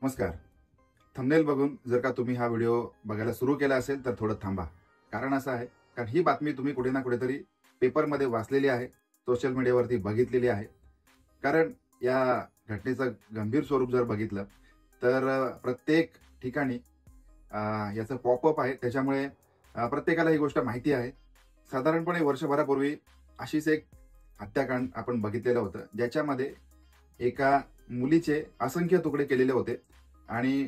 नमस्कार. थंबनेल बघून जर का तुम्ही हा व्हिडिओ बघायला सुरू केला असेल तर थोडं थांबा. कारण असं आहे, कारण ही बातमी तुम्ही कुठे ना कुठेतरी पेपरमध्ये वाचलेली आहे, सोशल मीडियावरती बघितलेली आहे. कारण या घटनेचं गंभीर स्वरूप जर बघितलं तर प्रत्येक ठिकाणी याचं पॉपअप आहे. त्याच्यामुळे प्रत्येकाला ही गोष्ट माहिती आहे. साधारणपणे वर्षभरापूर्वी अशीच एक हत्याकांड आपण बघितलेलं होतं, ज्याच्यामध्ये एका मुलीचे असंख्य तुकडे केलेले होते आणि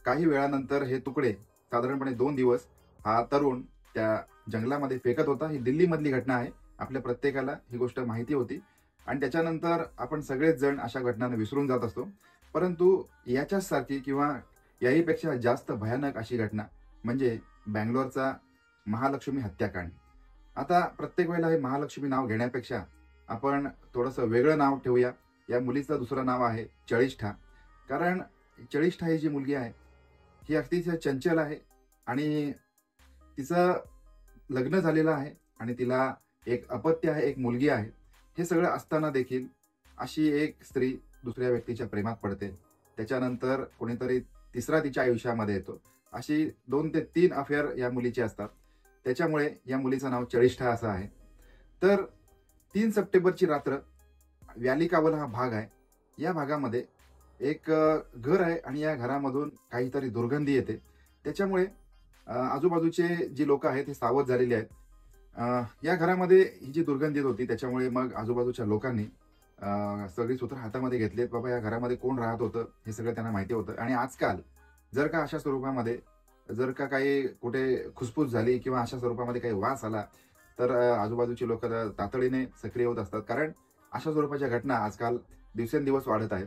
काही वेळानंतर हे तुकडे साधारणपणे 2 दिवस हा तरुण त्या जंगलामध्ये फेकत होता. ही दिल्लीमधली घटना आहे. आपल्या प्रत्येकाला ही गोष्ट माहिती होती आणि त्याच्यानंतर आपण सगळेच जण अशा घटनांना विसरून जात असतो. परंतु याच्याच सारखी किंवा याहीपेक्षा जास्त भयानक अशी घटना म्हणजे बँगलोरचा महालक्ष्मी हत्याकांड. आता प्रत्येक वेळेला हे महालक्ष्मी नाव घेण्यापेक्षा आपण थोडंसं वेगळं नाव ठेवूया. या मुलीचं दुसरं नाव आहे चळिष्ठा. कारण चळिष्ठा ही जी मुलगी आहे ही अतिशय चंचल आहे आणि तिचं लग्न झालेलं आहे आणि तिला एक अपत्य आहे, एक मुलगी आहे. हे सगळं असताना देखील अशी एक स्त्री दुसऱ्या व्यक्तीच्या प्रेमात पडते. त्याच्यानंतर कोणीतरी तिसरा तिच्या आयुष्यामध्ये येतो. अशी 2 ते 3 अफेअर या मुलीचे असतात. त्याच्यामुळे या मुलीचं नाव चळिष्ठा असं आहे. तर 3 सप्टेंबरची रात्र व्हॅली कावल हा भाग आहे. या भागामध्ये एक घर आहे आणि या घरामधून काहीतरी दुर्गंधी येते. त्याच्यामुळे आजूबाजूचे जी लोक आहेत हे सावध झालेले आहेत. या घरामध्ये ही जी दुर्गंधी येत होती त्याच्यामुळे मग आजूबाजूच्या लोकांनी सगळी सूत्र हातामध्ये घेतलेत. बाबा या घरामध्ये कोण राहत होतं हे सगळं त्यांना माहिती होतं. आणि आजकाल जर का अशा स्वरूपामध्ये जर का काही कुठे खुसफुस झाली किंवा अशा स्वरूपामध्ये काही वास आला तर आजूबाजूची लोक तातडीने सक्रिय होत असतात. कारण अशा स्वरूपाच्या घटना आजकाल दिवसेंदिवस वाढत आहेत.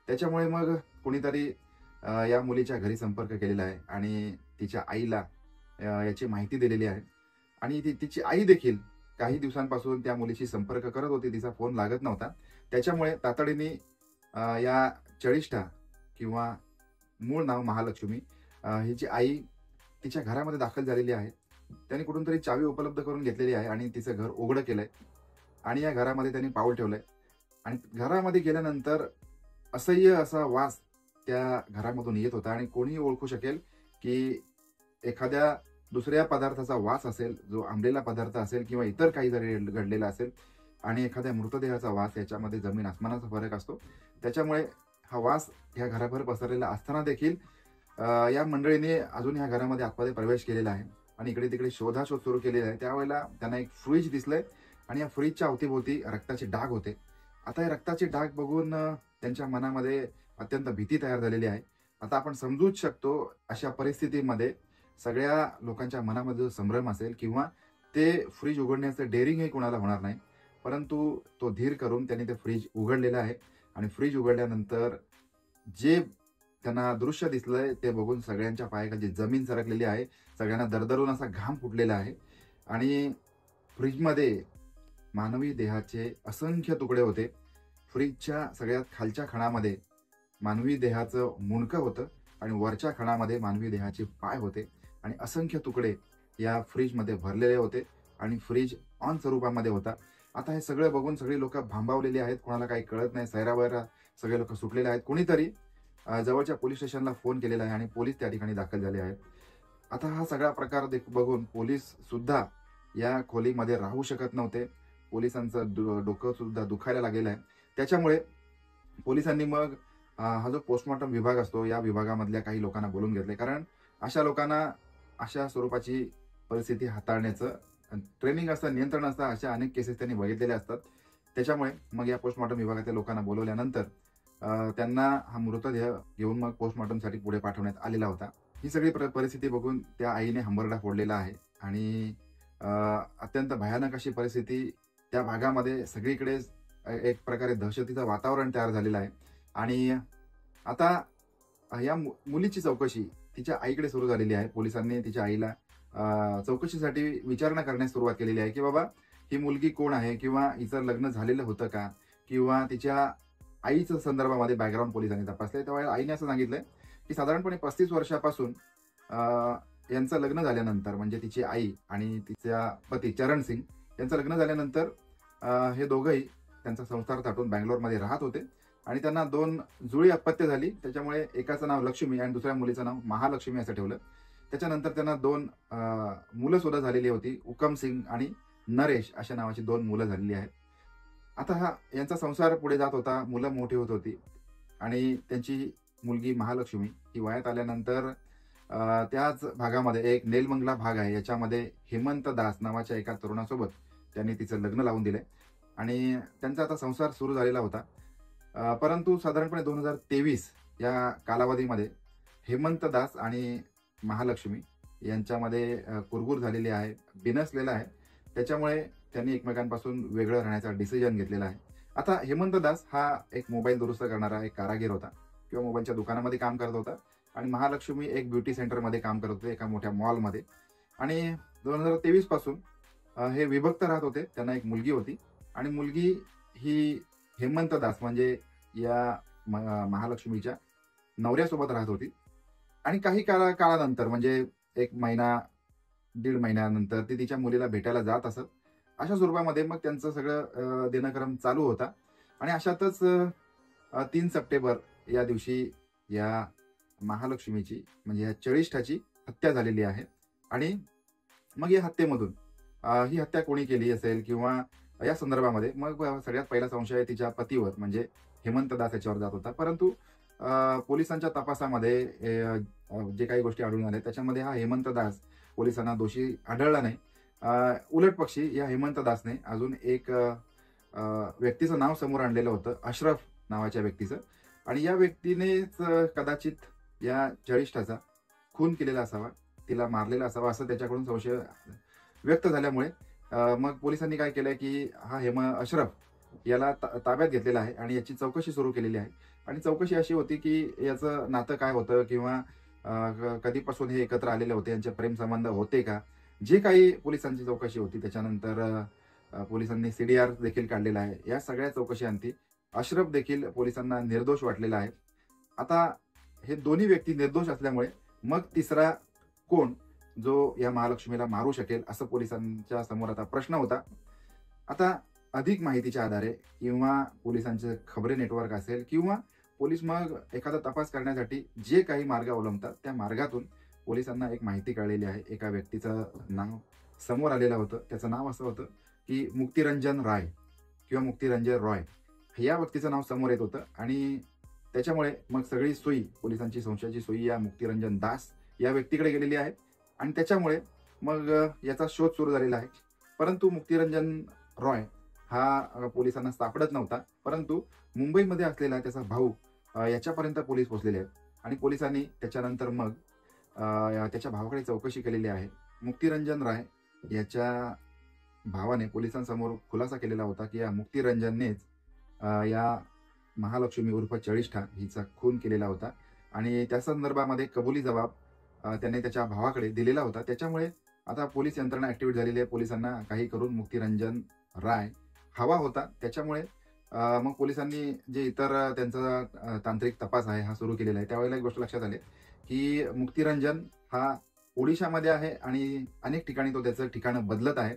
त्याच्यामुळे मग कोणीतरी या मुलीच्या घरी संपर्क केलेला आहे आणि तिच्या आईला याची माहिती दिलेली आहे. आणि तिची आई देखील काही दिवसांपासून त्या मुलीशी संपर्क करत होती. तिचा फोन लागत नव्हता. त्याच्यामुळे तातडीने या चळिष्ठा किंवा मूळ नाव महालक्ष्मी हिची आई तिच्या घरामध्ये दाखल झालेली आहे. त्यांनी कुठून तरी चावी उपलब्ध करून घेतलेली आहे आणि तिचं घर उघडं केलंय आणि या घरामध्ये त्यांनी पाऊल ठेवलंय. आणि घरामध्ये गेल्यानंतर असह्य असा वास त्या घरामधून येत होता आणि कोणीही ओळखू शकेल की एखाद्या दुसऱ्या पदार्थाचा वास असेल, जो आंबलेला पदार्थ असेल किंवा इतर काही जरी घडलेला असेल आणि एखाद्या मृतदेहाचा वास, याच्यामध्ये जमीन आसमानाचा फरक असतो. त्याच्यामुळे हा वास ह्या घराभर पसरलेला असताना देखील या मंडळीने अजून ह्या घरामध्ये आतमध्ये प्रवेश केलेला आहे आणि इकडे तिकडे शोधाशोध सुरू केलेला आहे. त्यावेळेला त्यांना एक फ्रीज दिसलंय आणि या फ्रीजच्या अवतीभोवती रक्ताचे डाग होते. आता हे रक्ताचे डाग बघून त्यांच्या मनामध्ये अत्यंत भीती तयार झालेली आहे. आता आपण समजूच शकतो अशा परिस्थितीमध्ये सगळ्या लोकांच्या मनामध्ये जो संभ्रम असेल किंवा ते फ्रीज उघडण्याचं डेअरिंगही कोणाला होणार नाही. परंतु तो धीर करून त्यांनी ते फ्रीज उघडलेलं आहे आणि फ्रीज उघडल्यानंतर जे त्यांना दृश्य दिसलंय ते बघून सगळ्यांच्या पायाखाली जमीन सरकलेली आहे. सगळ्यांना दरदरून असा घाम फुटलेला आहे आणि फ्रीजमध्ये मानवी देहाचे असंख्य तुकडे होते. फ्रीजच्या सगळ्यात खालच्या खणामध्ये मानवी देहाचं मुंडकं होतं आणि वरच्या खणामध्ये मानवी देहाचे पाय होते आणि असंख्य तुकडे या फ्रीजमध्ये भरलेले होते आणि फ्रीज ऑन स्वरूपामध्ये होता. आता हे सगळं बघून सगळी लोक भांबावलेली आहेत. कोणाला काही कळत नाही. सैरावैरा सगळे लोक सुटलेले आहेत. कोणीतरी जवळच्या पोलीस स्टेशनला फोन केलेला आहे आणि पोलीस त्या ठिकाणी दाखल झाले आहेत. आता हा सगळा प्रकार बघून पोलीस सुद्धा या खोलीमध्ये राहू शकत नव्हते. पोलिसांचं डोकं सुद्धा दुखायला लागलेलं आहे. त्याच्यामुळे पोलिसांनी मग हा जो पोस्टमॉर्टम विभाग असतो या विभागामधल्या काही लोकांना बोलून घेतले. कारण अशा लोकांना अशा स्वरूपाची परिस्थिती हाताळण्याचं ट्रेनिंग असतं, नियंत्रण असतं. अशा अनेक केसेस त्यांनी बघितलेल्या असतात. त्याच्यामुळे मग या पोस्टमॉर्टम विभागातल्या लोकांना बोलवल्यानंतर त्यांना हा मृतदेह घेऊन मग पोस्टमॉर्टमसाठी पुढे पाठवण्यात आलेला होता. ही सगळी परिस्थिती बघून त्या आईने हंबरडा फोडलेला आहे आणि अत्यंत भयानक अशी परिस्थिती त्या भागामध्ये सगळीकडे एक प्रकारे दहशतीचं वातावरण तयार झालेलं आहे. आणि आता या मुलीची चौकशी तिच्या आईकडे सुरू झालेली आहे. पोलिसांनी तिच्या आईला चौकशीसाठी विचारणा करण्यास सुरुवात केलेली आहे की बाबा ही मुलगी कोण आहे किंवा हिचं लग्न झालेलं होतं का किंवा तिच्या आईच्या संदर्भामध्ये बॅकग्राऊंड पोलिसांनी तपासले. त्यावेळेला आईने असं सांगितलंय की साधारणपणे 35 वर्षापासून यांचं लग्न झाल्यानंतर म्हणजे तिची आई आणि तिचा पती चरण सिंग यांचं लग्न झाल्यानंतर हे दोघंही त्यांचा संसार थाटून बँगलोरमध्ये राहत होते आणि त्यांना 2 जुळी अपत्य झाली. त्याच्यामुळे एकाचं नाव लक्ष्मी आणि दुसऱ्या मुलीचं नाव महालक्ष्मी असं ठेवलं. त्याच्यानंतर त्यांना 2 मुलं सुद्धा झालेली होती. हुकम सिंग आणि नरेश अशा नावाची 2 मुलं झालेली आहेत. आता यांचा संसार पुढे जात होता. मुलं मोठी होत होती आणि त्यांची मुलगी महालक्ष्मी ही वयात आल्यानंतर त्याच भागामध्ये एक नेलमंगला भाग आहे. याच्यामध्ये हेमंत दास नावाच्या एका तरुणासोबत त्यांनी तिचं लग्न लावून दिलंय आणि त्यांचा आता संसार सुरू झालेला होता. परंतु साधारणपणे 2023 या कालावधीमध्ये हेमंत दास आणि महालक्ष्मी यांच्यामध्ये कुरबुर झालेली आहे, बिनसलेला आहे. त्याच्यामुळे त्यांनी एकमेकांपासून वेगळं राहण्याचा डिसिजन घेतलेला आहे. आता हेमंत दास हा एक मोबाईल दुरुस्त करणारा एक कारागीर होता किंवा मोबाईलच्या दुकानामध्ये काम करत होता आणि महालक्ष्मी एक ब्युटी सेंटरमध्ये काम करत होते एका मोठ्या मॉलमध्ये. आणि 2023 पासून हे विभक्त राहत होते. त्यांना एक मुलगी होती आणि मुलगी ही हेमंत दास म्हणजे या महालक्ष्मीच्या नवऱ्यासोबत राहत होती. आणि काही काळानंतर म्हणजे 1 महिना 1.5 महिन्यानंतर ती तिच्या मुलीला भेटायला जात असत. अशा स्वरूपामध्ये मग त्यांचं सगळं दिनक्रम चालू होता. आणि अशातच 3 सप्टेंबर या दिवशी या महालक्ष्मीची म्हणजे या चळिष्ठाची हत्या झालेली आहे. आणि मग या हत्येमधून ही हत्या कोणी केली असेल किंवा या संदर्भामध्ये मग सगळ्यात पहिला संशय तिच्या पतीवर म्हणजे हेमंत दास याच्यावर जात होता. परंतु पोलिसांच्या तपासामध्ये जे काही गोष्टी आढळून आल्या त्याच्यामध्ये हा हेमंत दास पोलिसांना दोषी आढळला नाही. उलट पक्षी या हेमंत दासने अजून एक व्यक्तीचं नाव समोर आणलेलं होतं, अशरफ नावाच्या व्यक्तीचं. आणि या व्यक्तीनेच कदाचित या चळिष्ठाचा खून केलेला असावा, तिला मारलेला असावा असं त्याच्याकडून संशय व्यक्त झाल्यामुळे मग पोलिसांनी काय केलंय की हा अशरफ याला ताब्यात घेतलेला आहे आणि याची चौकशी सुरू केलेली आहे. आणि चौकशी अशी होती की याचं नातं काय होतं किंवा कधीपासून हे एकत्र आलेले होते, यांचे प्रेमसंबंध होते का, जे काही पोलिसांची चौकशी होती. त्याच्यानंतर पोलिसांनी CDR देखील काढलेला आहे. या सगळ्या चौकशीअंती अशरफ देखील पोलिसांना निर्दोष वाटलेला आहे. आता हे दोन्ही व्यक्ती निर्दोष असल्यामुळे मग तिसरा कोण जो या महालक्ष्मीला मारू शकेल असं पोलिसांच्या समोर आता प्रश्न होता. आता अधिक माहितीच्या आधारे किंवा पोलिसांचे खबरे नेटवर्क असेल किंवा पोलीस मग एखादा तपास करण्यासाठी जे काही मार्ग अवलंबतात त्या मार्गातून पोलिसांना एक माहिती कळलेली आहे. एका व्यक्तीचं नाव समोर आलेलं होतं. त्याचं नाव असं होतं की मुक्तिरंजन राय किंवा मुक्तिरंजन रॉय या व्यक्तीचं नाव समोर येत होतं. आणि त्याच्यामुळे मग सगळी सोयी पोलिसांची संशयाची सोयी या मुक्तिरंजन दास या व्यक्तीकडे गेलेली आहे आणि त्याच्यामुळे मग याचा शोध सुरू झालेला आहे. परंतु मुक्तिरंजन रॉय हा पोलिसांना सापडत नव्हता. परंतु मुंबईमध्ये असलेला त्याचा भाऊ याच्यापर्यंत पोलीस पोहोचलेले आहेत आणि पोलिसांनी त्याच्यानंतर मग त्याच्या भावाकडे चौकशी केलेली आहे. मुक्तिरंजन राय याच्या भावाने पोलिसांसमोर खुलासा केलेला होता की या मुक्तिरंजननेच या महालक्ष्मी उर्फ चळिष्ठा हिचा खून केलेला होता आणि त्या संदर्भामध्ये कबुली जबाब त्याने त्याच्या भावाकडे दिलेला होता. त्याच्यामुळे आता पोलीस यंत्रणा ऍक्टिव्हेट झालेली आहे. पोलिसांना काही करून मुक्तिरंजन राय हवा होता. त्याच्यामुळे मग पोलिसांनी जे इतर त्यांचा तांत्रिक तपास आहे हा सुरू केलेला आहे. त्यावेळेला एक गोष्ट लक्षात आली की मुक्तिरंजन हा ओडिशामध्ये आहे आणि अनेक ठिकाणी तो त्याचं ठिकाण बदलत आहे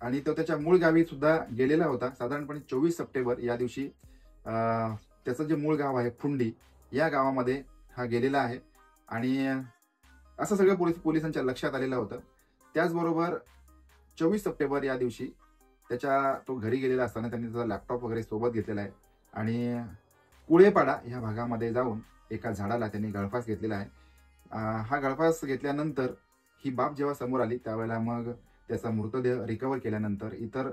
आणि तो त्याच्या मूळ गावी सुद्धा गेलेला होता. साधारणपणे 24 सप्टेंबर या दिवशी त्याचं जे मूळ गाव आहे फुंडी या गावामध्ये हा गेलेला आहे आणि असं सगळं पोलिसांच्या लक्षात आलेलं होतं. त्याचबरोबर 24 सप्टेंबर या दिवशी तो घरी गेलेला असताना त्यांनी त्याचा लॅपटॉप वगैरे सोबत घेतलेला आहे आणि कुळेपाडा या भागामध्ये जाऊन एका झाडाला त्यांनी गळफास घेतलेला आहे. हा गळफास घेतल्यानंतर ही बाब जेव्हा समोर आली त्यावेळेला मग त्याचा मृतदेह रिकव्हर केल्यानंतर इतर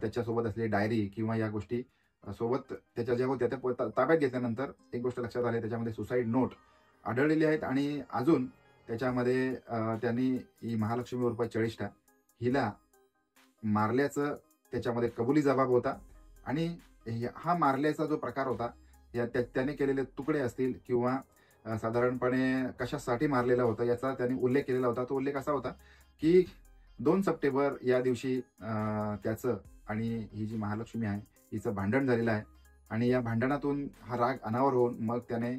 त्याच्यासोबत असलेली डायरी किंवा या गोष्टी सोबत त्याच्या ज्या होत्या त्या ताब्यात घेतल्यानंतर एक गोष्ट लक्षात आली, त्याच्यामध्ये सुसाईड नोट आढळलेली आहेत आणि अजून त्याच्यामध्ये त्यांनी ही महालक्ष्मी उर्फ चळिष्ठा हिला मारल्याचं त्याच्यामध्ये कबुली जबाब होता. आणि हा मारल्याचा जो प्रकार होता त्याने केलेले तुकडे असतील किंवा साधारणपणे कशासाठी मारलेला होता याचा त्यांनी उल्लेख केलेला होता. तो उल्लेख असा होता की 2 सप्टेंबर या दिवशी त्याचं आणि ही जी महालक्ष्मी आहे हिचं भांडण झालेलं आहे आणि या भांडणातून हा राग अनावर होऊन मग त्याने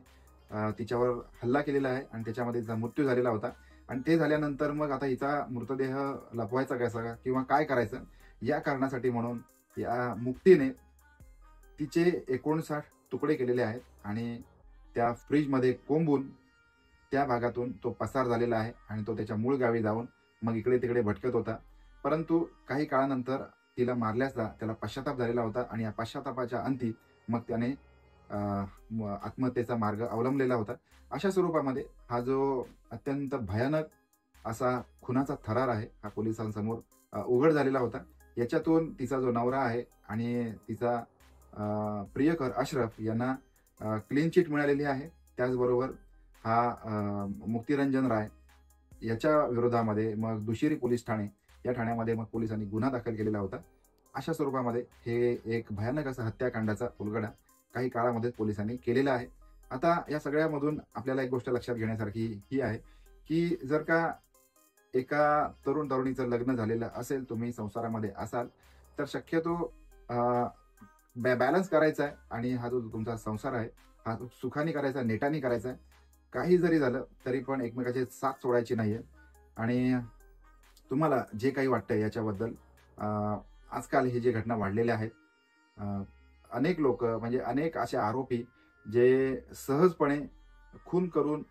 तिच्यावर हल्ला केलेला आहे आणि त्याच्यामध्ये तिचा मृत्यू झालेला होता. आणि ते झाल्यानंतर मग आता हिचा मृतदेह लपवायचा कसा किंवा काय करायचं या कारणासाठी म्हणून या मुक्तीने तिचे 59 तुकडे केलेले आहेत आणि त्या फ्रीजमध्ये कोंबून त्या भागातून तो पसार झालेला आहे आणि तो त्याच्या मूळ गावी जाऊन मग इकडे तिकडे भटकत होता. परंतु काही काळानंतर तिला मारल्याचा त्याला पश्चाताप झालेला होता आणि या पश्चातापाच्या अंती मग त्याने आत्महत्येचा मार्ग अवलंबलेला होता. अशा स्वरूपामध्ये हा जो अत्यंत भयानक असा खुनाचा थरार आहे हा पोलिसांसमोर उघड झालेला होता. याच्यातून तिचा जो नवरा आहे आणि तिचा प्रियकर अशरफ यांना क्लीन चिट मिळालेली आहे. त्याचबरोबर हा मुक्तिरंजन राय याच्या विरोधामध्ये मग दुशिरी पोलीस ठाणे या ठाण्यामध्ये मग पोलिसांनी गुन्हा दाखल केलेला होता. अशा स्वरूपामध्ये हे एक भयानक असा हत्याकांडाचा उलगडा काही काळामध्ये पोलिसांनी केलेला आहे. आता या सगळ्यामधून आपल्याला एक गोष्ट लक्षात घेण्यासारखी ही आहे की जर का एका तरुण तरुणीचं लग्न झालेलं असेल, तुम्ही संसारामध्ये असाल, तर शक्यतो बॅलन्स करायचा आहे आणि हा जो तुमचा संसार आहे हा सुखाने करायचा, नेटाने करायचा आहे. काही जरी झालं तरी पण एकमेकाची साथ सोडायची नाहीये. आणि तुम्हाला जे काही वाटतंय याच्याबद्दल, आजकाल ही जी घटना वाढलेल्या आहेत, अनेक लोक म्हणजे अनेक असे आरोपी जे सहजपणे खून करून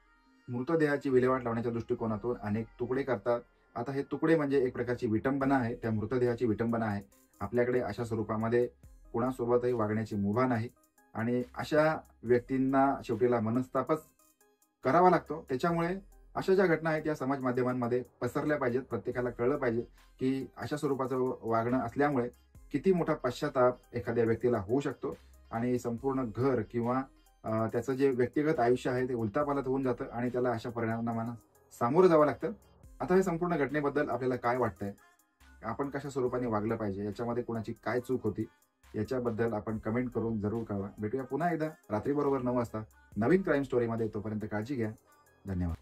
मृतदेहाची विल्हेवाट लावण्याच्या दृष्टिकोनातून अनेक तुकडे करतात. आता हे तुकडे म्हणजे एक प्रकारची विटंबना आहे, त्या मृतदेहाची विटंबना आहे. आपल्याकडे अशा स्वरूपामध्ये कुणासोबतही वागण्याची मुभा नाही आणि अशा व्यक्तींना शेवटीला मनस्तापच करावा लागतो. त्याच्यामुळे अशा ज्या घटना आहेत या समाज माध्यमांमध्ये पसरल्या पाहिजेत. प्रत्येकाला कळलं पाहिजे की अशा स्वरूपाचं वागणं असल्यामुळे किती मोठा पश्चाताप एखाद्या व्यक्तीला होऊ शकतो आणि संपूर्ण घर किंवा त्याचं जे व्यक्तिगत आयुष्य आहे ते उलथापालथ होऊन जातं आणि त्याला अशा परिणामांना सामोरं जावं लागतं. आता हे संपूर्ण घटनेबद्दल आपल्याला काय वाटतंय, आपण कशा स्वरूपाने वागलं पाहिजे, याच्यामध्ये कोणाची काय चूक होती, याच्याबद्दल आपण कमेंट करून जरूर कळवा. भेटूया पुन्हा एकदा रात्री बरोबर 9 वाजता नवीन क्राईम स्टोरीमध्ये. तोपर्यंत काळजी घ्या. धन्यवाद.